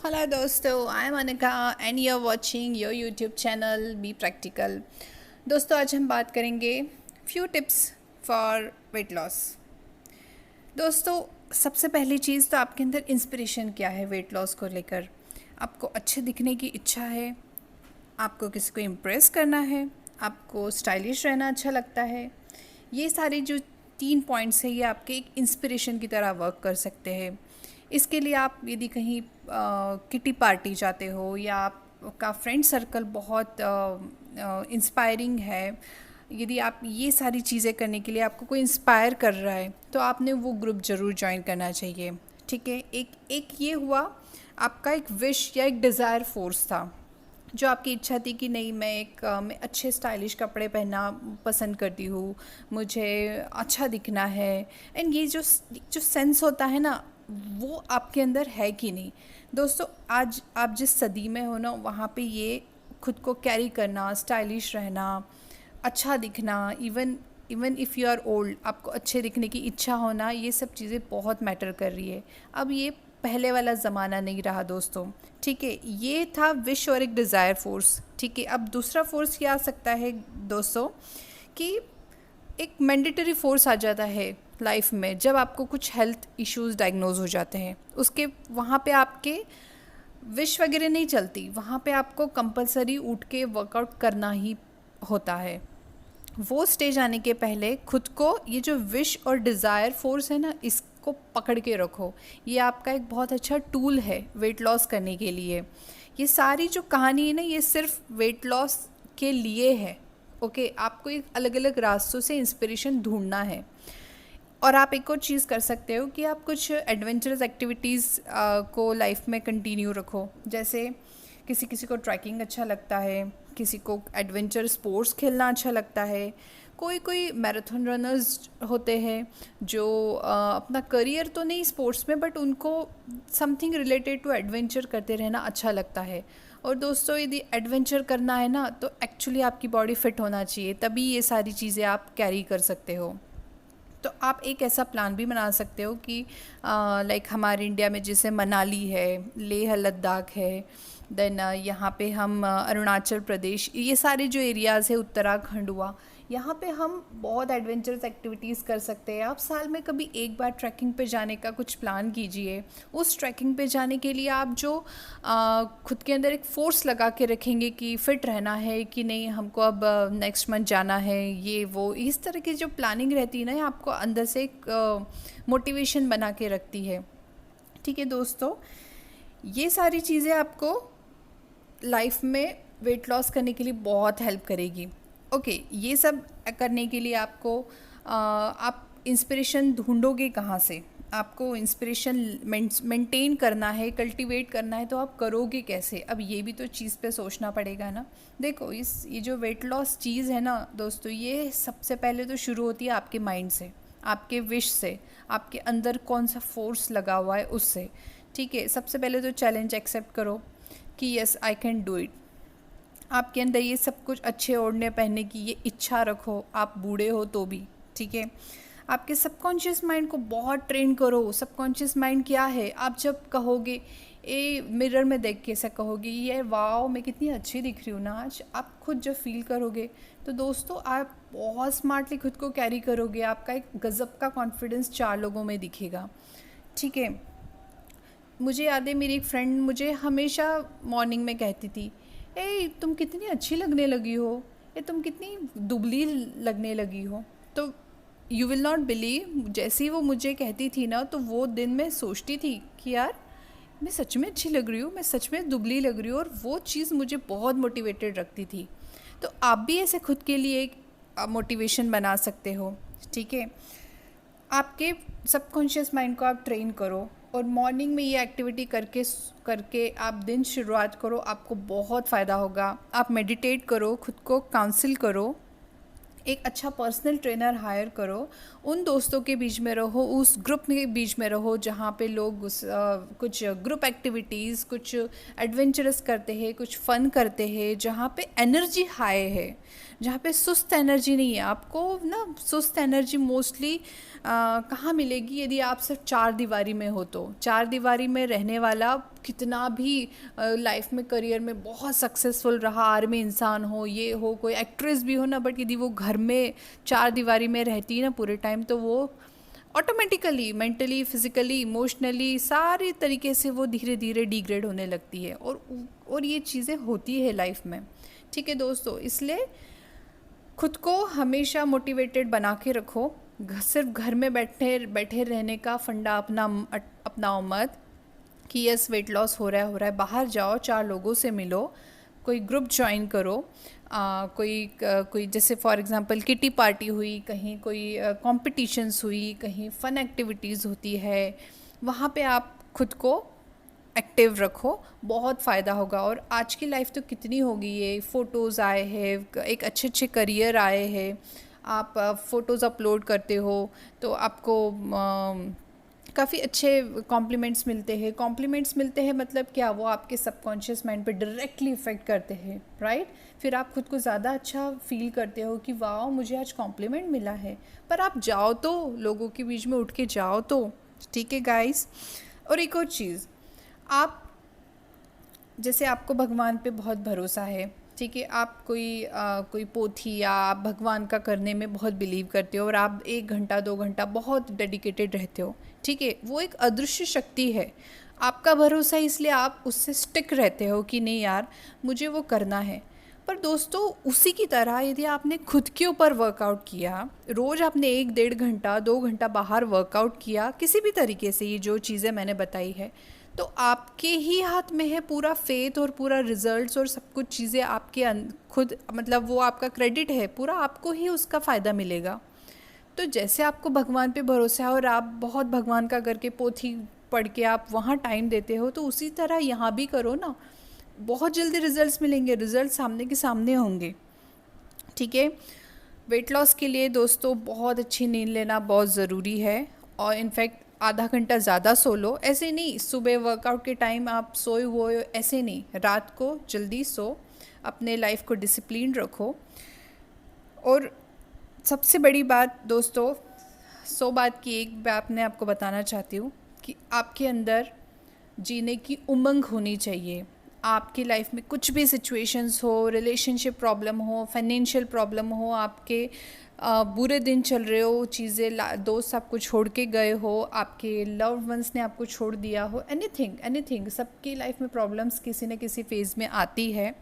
Hello दोस्तों, I am Anika and you are watching your YouTube channel be practical. दोस्तों आज हम बात करेंगे few tips for weight loss. दोस्तों सबसे पहली चीज़ तो आपके अंदर इंस्पिरेशन क्या है वेट लॉस को लेकर। आपको अच्छे दिखने की इच्छा है, आपको किसी को इम्प्रेस करना है, आपको स्टाइलिश रहना अच्छा लगता है। ये सारे जो 3 पॉइंट्स हैं ये आपके एक इंस्पिरेशन की तरह वर्क कर सकते हैं। इसके लिए आप यदि कहीं किटी पार्टी जाते हो या आपका फ्रेंड सर्कल बहुत इंस्पायरिंग है, यदि आप ये सारी चीज़ें करने के लिए आपको कोई इंस्पायर कर रहा है तो आपने वो ग्रुप ज़रूर ज्वाइन करना चाहिए। ठीक है, एक ये हुआ आपका एक विश या एक डिज़ायर फोर्स था, जो आपकी इच्छा थी कि नहीं मैं अच्छे स्टाइलिश कपड़े पहनना पसंद करती हूँ, मुझे अच्छा दिखना है। एंड ये जो जो सेंस होता है ना, वो आपके अंदर है कि नहीं। दोस्तों आज आप जिस सदी में हो ना, वहाँ पे ये खुद को कैरी करना, स्टाइलिश रहना, अच्छा दिखना, even even if you are old, आपको अच्छे दिखने की इच्छा होना, ये सब चीज़ें बहुत मैटर कर रही है। अब ये पहले वाला ज़माना नहीं रहा दोस्तों। ठीक है, ये था विश और एक डिज़ायर फोर्स। ठीक है, अब दूसरा फोर्स क्या आ सकता है दोस्तों कि एक मैंडेटरी फोर्स आ जाता है लाइफ में, जब आपको कुछ हेल्थ इश्यूज डायग्नोज हो जाते हैं। उसके वहाँ पे आपके विश वगैरह नहीं चलती, वहाँ पे आपको कंपलसरी उठ के वर्कआउट करना ही होता है। वो स्टेज आने के पहले खुद को ये जो विश और डिज़ायर फोर्स है ना, इसको पकड़ के रखो। ये आपका एक बहुत अच्छा टूल है वेट लॉस करने के लिए। ये सारी जो कहानी है ना, ये सिर्फ वेट लॉस के लिए है। ओके, आपको एक अलग अलग रास्तों से इंस्पिरेशन ढूंढना है। और आप एक और चीज़ कर सकते हो कि आप कुछ एडवेंचरस एक्टिविटीज़ को लाइफ में कंटिन्यू रखो। जैसे किसी किसी को ट्रैकिंग अच्छा लगता है, किसी को एडवेंचर स्पोर्ट्स खेलना अच्छा लगता है, कोई कोई मैराथन रनर्स होते हैं जो अपना करियर तो नहीं स्पोर्ट्स में, बट उनको समथिंग रिलेटेड टू एडवेंचर करते रहना अच्छा लगता है। और दोस्तों यदि एडवेंचर करना है ना, तो एक्चुअली आपकी बॉडी फिट होना चाहिए, तभी ये सारी चीज़ें आप कैरी कर सकते हो। तो आप एक ऐसा प्लान भी बना सकते हो कि लाइक हमारे इंडिया में जैसे मनाली है, लेह लद्दाख है, देन यहाँ पे हम अरुणाचल प्रदेश, ये सारे जो एरियाज़ है, उत्तराखंड हुआ, यहाँ पे हम बहुत एडवेंचरस एक्टिविटीज़ कर सकते हैं। आप साल में कभी एक बार ट्रैकिंग पे जाने का कुछ प्लान कीजिए। उस ट्रैकिंग पे जाने के लिए आप जो खुद के अंदर एक फ़ोर्स लगा के रखेंगे कि फ़िट रहना है कि नहीं, हमको अब नेक्स्ट मंथ जाना है, ये वो इस तरह की जो प्लानिंग रहती है ना, ये आपको अंदर से एक मोटिवेशन बना के रखती है। ठीक है दोस्तों, ये सारी चीज़ें आपको लाइफ में वेट लॉस करने के लिए बहुत हेल्प करेगी। ओके, ये सब करने के लिए आपको आप इंस्पिरेशन ढूंढोगे कहाँ से, आपको इंस्पिरेशन मेंटेन करना है, कल्टीवेट करना है, तो आप करोगे कैसे? अब ये भी तो चीज़ पे सोचना पड़ेगा ना। देखो ये जो वेट लॉस चीज़ है ना दोस्तों, ये सबसे पहले तो शुरू होती है आपके माइंड से, आपके विश से, आपके अंदर कौन सा फोर्स लगा हुआ है उससे। ठीक है, सबसे पहले तो चैलेंज एक्सेप्ट करो कि yes I can do it. आपके अंदर ये सब कुछ अच्छे ओढ़ने पहनने की ये इच्छा रखो, आप बूढ़े हो तो भी। ठीक है, आपके सबकॉन्शियस माइंड को बहुत ट्रेन करो। सबकॉन्शियस माइंड क्या है, आप जब कहोगे ए मिरर में देख के ऐसा कहोगे ये वाओ मैं कितनी अच्छी दिख रही हूँ ना आज, आप खुद जब फील करोगे तो दोस्तों आप बहुत स्मार्टली खुद को कैरी करोगे। आपका एक गज़ब का कॉन्फिडेंस 4 लोगों में दिखेगा। ठीक है, मुझे याद है मेरी एक फ्रेंड मुझे हमेशा मॉर्निंग में कहती थी, ए तुम कितनी अच्छी लगने लगी हो, ये तुम कितनी दुबली लगने लगी हो। तो यू विल नॉट बिलीव, जैसे ही वो मुझे कहती थी ना, तो वो दिन मैं सोचती थी कि यार मैं सच में अच्छी लग रही हूँ, मैं सच में दुबली लग रही हूँ, और वो चीज़ मुझे बहुत मोटिवेटेड रखती थी। तो आप भी ऐसे खुद के लिए एक मोटिवेशन बना सकते हो। ठीक है, आपके सबकॉन्शियस माइंड को आप ट्रेन करो और मॉर्निंग में ये एक्टिविटी करके करके आप दिन शुरुआत करो, आपको बहुत फ़ायदा होगा। आप मेडिटेट करो, खुद को काउंसिल करो, एक अच्छा पर्सनल ट्रेनर हायर करो, उन दोस्तों के बीच में रहो, उस ग्रुप के बीच में रहो जहाँ पे लोग कुछ ग्रुप एक्टिविटीज़, कुछ एडवेंचरस करते हैं, कुछ फ़न करते हैं, जहाँ पे एनर्जी हाई है। जहाँ पे सुस्त एनर्जी नहीं है। आपको ना सुस्त एनर्जी मोस्टली कहाँ मिलेगी? यदि आप सिर्फ चार दीवारी में हो तो। चार दीवारी में रहने वाला कितना भी लाइफ में करियर में बहुत सक्सेसफुल रहा, आर्मी इंसान हो, ये हो, कोई एक्ट्रेस भी हो ना, बट यदि वो घर में चार दीवारी में रहती है ना पूरे टाइम, तो वो ऑटोमेटिकली मेंटली, फिजिकली, इमोशनली सारी तरीके से वो धीरे धीरे डिग्रेड होने लगती है। और ये चीज़ें होती है लाइफ में। ठीक है दोस्तों, इसलिए खुद को हमेशा मोटिवेटेड बना के रखो। सिर्फ घर में बैठे बैठे रहने का फंडा अपनाओ मत कि यस वेट लॉस हो रहा है। बाहर जाओ, चार लोगों से मिलो, कोई ग्रुप ज्वाइन करो, कोई जैसे फॉर एग्जांपल किटी पार्टी हुई, कहीं कोई कॉम्पिटिशन्स हुई, कहीं फ़न एक्टिविटीज़ होती है, वहाँ पे आप खुद को एक्टिव रखो, बहुत फ़ायदा होगा। और आज की लाइफ तो कितनी हो गई है, फ़ोटोज़ आए हैं, एक अच्छे अच्छे करियर आए हैं, आप फ़ोटोज़ अपलोड करते हो तो आपको काफ़ी अच्छे कॉम्प्लीमेंट्स मिलते हैं। मतलब क्या, वो आपके सबकॉन्शियस माइंड पे डायरेक्टली इफ़ेक्ट करते हैं, राइट? फिर आप खुद को ज़्यादा अच्छा फील करते हो कि वाह मुझे आज कॉम्प्लीमेंट मिला है। पर आप जाओ तो, लोगों के बीच में उठ के जाओ तो। ठीक है गाइस। और एक और चीज़, आप जैसे आपको भगवान पे बहुत भरोसा है, ठीक है, आप कोई पोथी या आप भगवान का करने में बहुत बिलीव करते हो और आप 1 घंटा 2 घंटा बहुत डेडिकेटेड रहते हो, ठीक है, वो एक अदृश्य शक्ति है। आपका भरोसा है इसलिए आप उससे स्टिक रहते हो कि नहीं यार मुझे वो करना है। पर दोस्तों उसी की तरह यदि आपने खुद के ऊपर वर्कआउट किया, रोज़ आपने 1 1.5 घंटा 2 घंटा बाहर वर्कआउट किया किसी भी तरीके से, ये जो चीज़ें मैंने बताई है, तो आपके ही हाथ में है पूरा फेथ और पूरा रिजल्ट्स और सब कुछ चीज़ें आपके खुद, मतलब वो आपका क्रेडिट है पूरा, आपको ही उसका फ़ायदा मिलेगा। तो जैसे आपको भगवान पे भरोसा है और आप बहुत भगवान का करके पोथी पढ़ के आप वहाँ टाइम देते हो, तो उसी तरह यहाँ भी करो ना, बहुत जल्दी रिजल्ट्स मिलेंगे, रिजल्ट सामने के सामने होंगे। ठीक है। वेट लॉस के लिए दोस्तों बहुत अच्छी नींद लेना बहुत ज़रूरी है, और इनफैक्ट आधा घंटा ज़्यादा सो लो। ऐसे नहीं सुबह वर्कआउट के टाइम आप सोए हुए, ऐसे नहीं, रात को जल्दी सो, अपने लाइफ को डिसिप्लिन रखो। और सबसे बड़ी बात दोस्तों, 100 बात की एक बात मैं आपको बताना चाहती हूँ कि आपके अंदर जीने की उमंग होनी चाहिए। आपकी लाइफ में कुछ भी सिचुएशंस हो, रिलेशनशिप प्रॉब्लम हो, फाइनेंशियल प्रॉब्लम हो, आपके बुरे दिन चल रहे हो, चीज़ें दोस्त आपको छोड़ के गए हो, आपके लव्ड वंस ने आपको छोड़ दिया हो, एनीथिंग सबकी लाइफ में प्रॉब्लम्स किसी न किसी फेज़ में आती है।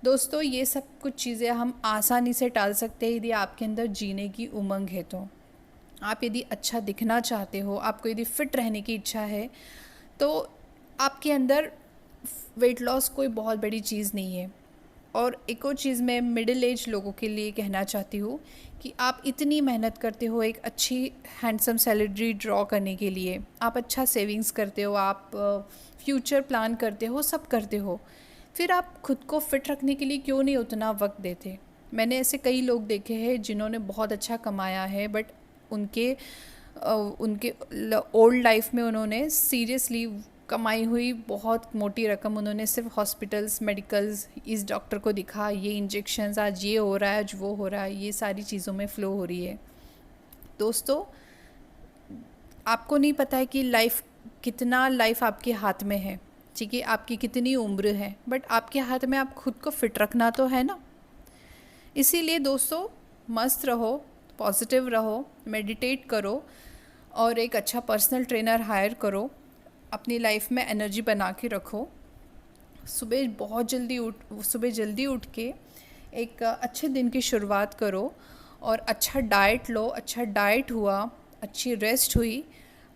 दोस्तों ये सब कुछ चीज़ें हम आसानी से टाल सकते हैं यदि आपके अंदर जीने की उमंग है तो। आप यदि अच्छा दिखना चाहते हो, आपको यदि फिट रहने की इच्छा है, तो आपके अंदर वेट लॉस कोई बहुत बड़ी चीज़ नहीं है। और एक और चीज़ मैं मिडिल एज लोगों के लिए कहना चाहती हूँ कि आप इतनी मेहनत करते हो एक अच्छी हैंडसम सैलरी ड्रॉ करने के लिए, आप अच्छा सेविंग्स करते हो, आप फ्यूचर प्लान करते हो, सब करते हो, फिर आप खुद को फिट रखने के लिए क्यों नहीं उतना वक्त देते? मैंने ऐसे कई लोग देखे हैं जिन्होंने बहुत अच्छा कमाया है, बट उनके ओल्ड लाइफ में उन्होंने सीरियसली कमाई हुई बहुत मोटी रकम उन्होंने सिर्फ हॉस्पिटल्स, मेडिकल्स, इस डॉक्टर को दिखा, ये इंजेक्शंस, आज ये हो रहा है, आज वो हो रहा है, ये सारी चीज़ों में फ़्लो हो रही है। दोस्तों आपको नहीं पता है कि लाइफ आपके हाथ में है, ठीक है, आपकी कितनी उम्र है, बट आपके हाथ में आप खुद को फिट रखना तो है ना। इसीलिए दोस्तों मस्त रहो, पॉजिटिव रहो, मेडिटेट करो और एक अच्छा पर्सनल ट्रेनर हायर करो, अपनी लाइफ में एनर्जी बना के रखो। सुबह जल्दी उठ के एक अच्छे दिन की शुरुआत करो और अच्छा डाइट लो। अच्छा डाइट हुआ, अच्छी रेस्ट हुई,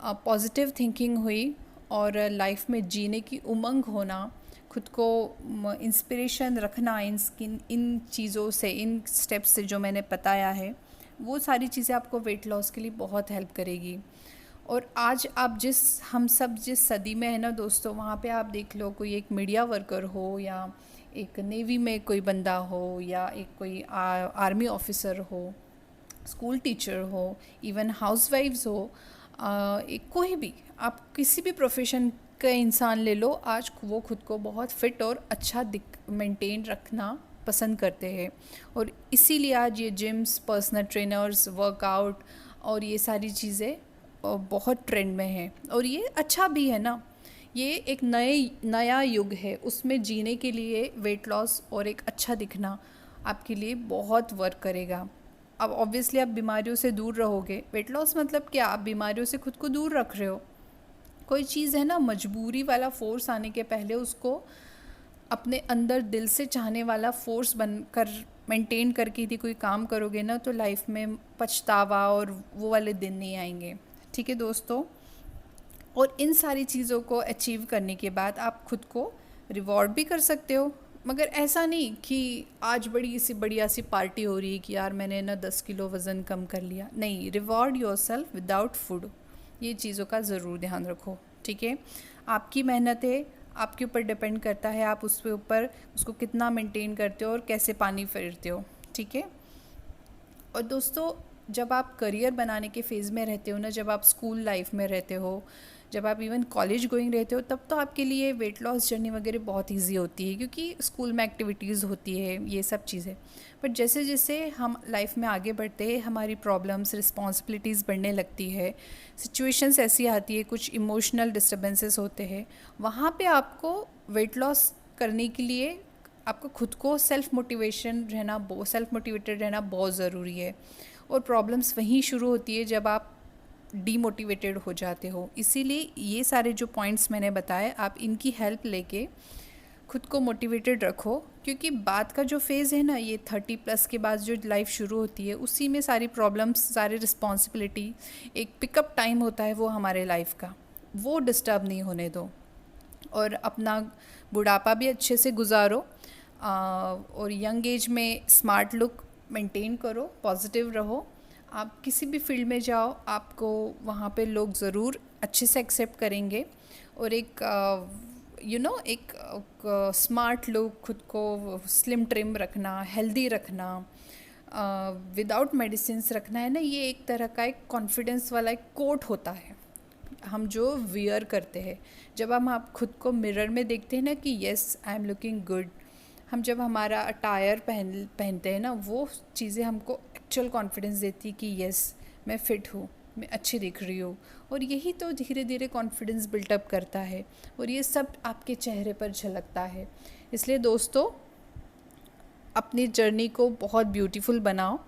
पॉजिटिव थिंकिंग हुई और लाइफ में जीने की उमंग होना, खुद को इंस्पिरेशन रखना इन चीज़ों से, इन स्टेप्स से जो मैंने बताया है, वो सारी चीज़ें आपको वेट लॉस के लिए बहुत हेल्प करेगी। और आज आप हम सब जिस सदी में है ना दोस्तों, वहाँ पे आप देख लो, कोई एक मीडिया वर्कर हो या एक नेवी में कोई बंदा हो या एक कोई आर्मी ऑफिसर हो, स्कूल टीचर हो, इवन हाउसवाइफ्स हो, एक कोई भी, आप किसी भी प्रोफेशन का इंसान ले लो, आज वो खुद को बहुत फिट और अच्छा मेंटेन रखना पसंद करते हैं। और इसीलिए आज ये जिम्स, पर्सनल ट्रेनर्स, वर्कआउट और ये सारी चीज़ें बहुत ट्रेंड में है। और ये अच्छा भी है ना, ये एक नया युग है, उसमें जीने के लिए वेट लॉस और एक अच्छा दिखना आपके लिए बहुत वर्क करेगा। अब ऑब्वियसली आप बीमारियों से दूर रहोगे। वेट लॉस मतलब क्या, आप बीमारियों से खुद को दूर रख रहे हो। कोई चीज़ है ना, मजबूरी वाला फोर्स आने के पहले उसको अपने अंदर दिल से चाहने वाला फोर्स बनकर मेंटेन करके यदि कोई काम करोगे ना, तो लाइफ में पछतावा और वो वाले दिन नहीं आएंगे। ठीक है दोस्तों, और इन सारी चीज़ों को अचीव करने के बाद आप खुद को रिवॉर्ड भी कर सकते हो। मगर ऐसा नहीं कि आज बड़ी सी बढ़िया सी पार्टी हो रही है कि यार मैंने ना 10 किलो वज़न कम कर लिया। नहीं, रिवॉर्ड योरसेल्फ विदाउट फूड, ये चीज़ों का ज़रूर ध्यान रखो। ठीक है, आपकी मेहनत है, आपके ऊपर डिपेंड करता है आप उसके ऊपर उसको कितना मेंटेन करते हो और कैसे पानी फेरते हो। ठीक है, और दोस्तों जब आप करियर बनाने के फेज़ में रहते हो ना, जब आप स्कूल लाइफ में रहते हो, जब आप इवन कॉलेज गोइंग रहते हो, तब तो आपके लिए वेट लॉस जर्नी वगैरह बहुत इजी होती है, क्योंकि स्कूल में एक्टिविटीज़ होती है, ये सब चीज़ें। बट जैसे जैसे हम लाइफ में आगे बढ़ते हैं, हमारी प्रॉब्लम्स, रिस्पॉन्सिबिलिटीज़ बढ़ने लगती है, सिचुएशंस ऐसी आती है, कुछ इमोशनल डिस्टर्बेंसेस होते हैं, वहाँ पे आपको वेट लॉस करने के लिए आपको खुद को सेल्फ मोटिवेटेड रहना बहुत ज़रूरी है। और प्रॉब्लम्स वहीं शुरू होती है जब आप डीमोटिवेटेड हो जाते हो। इसीलिए ये सारे जो पॉइंट्स मैंने बताए, आप इनकी हेल्प लेके खुद को मोटिवेटेड रखो, क्योंकि बाद का जो फेज़ है ना, ये 30+ के बाद जो लाइफ शुरू होती है, उसी में सारी प्रॉब्लम्स, सारी रिस्पॉन्सिबिलिटी, एक पिकअप टाइम होता है वो हमारे लाइफ का, वो डिस्टर्ब नहीं होने दो। और अपना बुढ़ापा भी अच्छे से गुजारो, और यंग एज में स्मार्ट लुक मेंटेन करो, पॉजिटिव रहो। आप किसी भी फील्ड में जाओ, आपको वहाँ पे लोग ज़रूर अच्छे से एक्सेप्ट करेंगे। और एक एक स्मार्ट लुक, खुद को स्लिम ट्रिम रखना, हेल्दी रखना, विदाउट मेडिसिन्स रखना है ना, ये एक तरह का एक कॉन्फिडेंस वाला एक कोट होता है हम जो वियर करते हैं। जब हम आप खुद को मिरर में देखते हैं ना कि yes I am looking good, हम जब हमारा अटायर पहनते हैं ना, वो चीज़ें हमको एक्चुअल कॉन्फिडेंस देती है कि येस मैं फ़िट हूँ, मैं अच्छी दिख रही हूँ। और यही तो धीरे धीरे कॉन्फिडेंस बिल्टअप करता है, और ये सब आपके चेहरे पर झलकता है। इसलिए दोस्तों, अपनी जर्नी को बहुत ब्यूटीफुल बनाओ,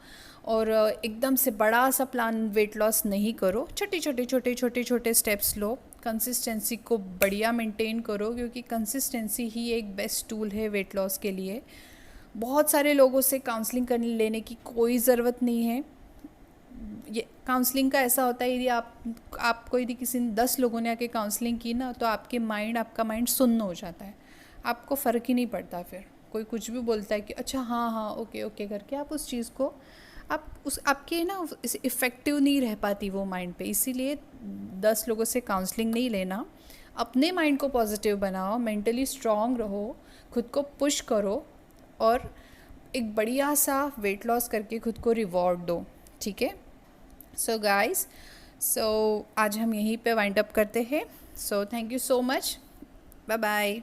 और एकदम से बड़ा सा प्लान वेट लॉस नहीं करो, छोटे स्टेप्स लो, कंसिस्टेंसी को बढ़िया मेंटेन करो, क्योंकि कंसिस्टेंसी ही एक बेस्ट टूल है वेट लॉस के लिए। बहुत सारे लोगों से काउंसलिंग लेने की कोई ज़रूरत नहीं है। ये काउंसलिंग का ऐसा होता है, यदि आपको यदि किसी ने 10 लोगों ने आके काउंसलिंग की ना, तो आपका माइंड सुन्न हो जाता है, आपको फ़र्क ही नहीं पड़ता। फिर कोई कुछ भी बोलता है कि अच्छा हाँ ओके ओके करके आप उस चीज़ को आपके ना इफ़ेक्टिव नहीं रह पाती वो माइंड पे। इसीलिए 10 लोगों से काउंसलिंग नहीं लेना, अपने माइंड को पॉजिटिव बनाओ, मेंटली स्ट्रांग रहो, खुद को पुश करो, और एक बढ़िया सा वेट लॉस करके खुद को रिवॉर्ड दो। ठीक है, सो गाइस, आज हम यहीं पे वाइंड अप करते हैं। So thank you so much, bye bye.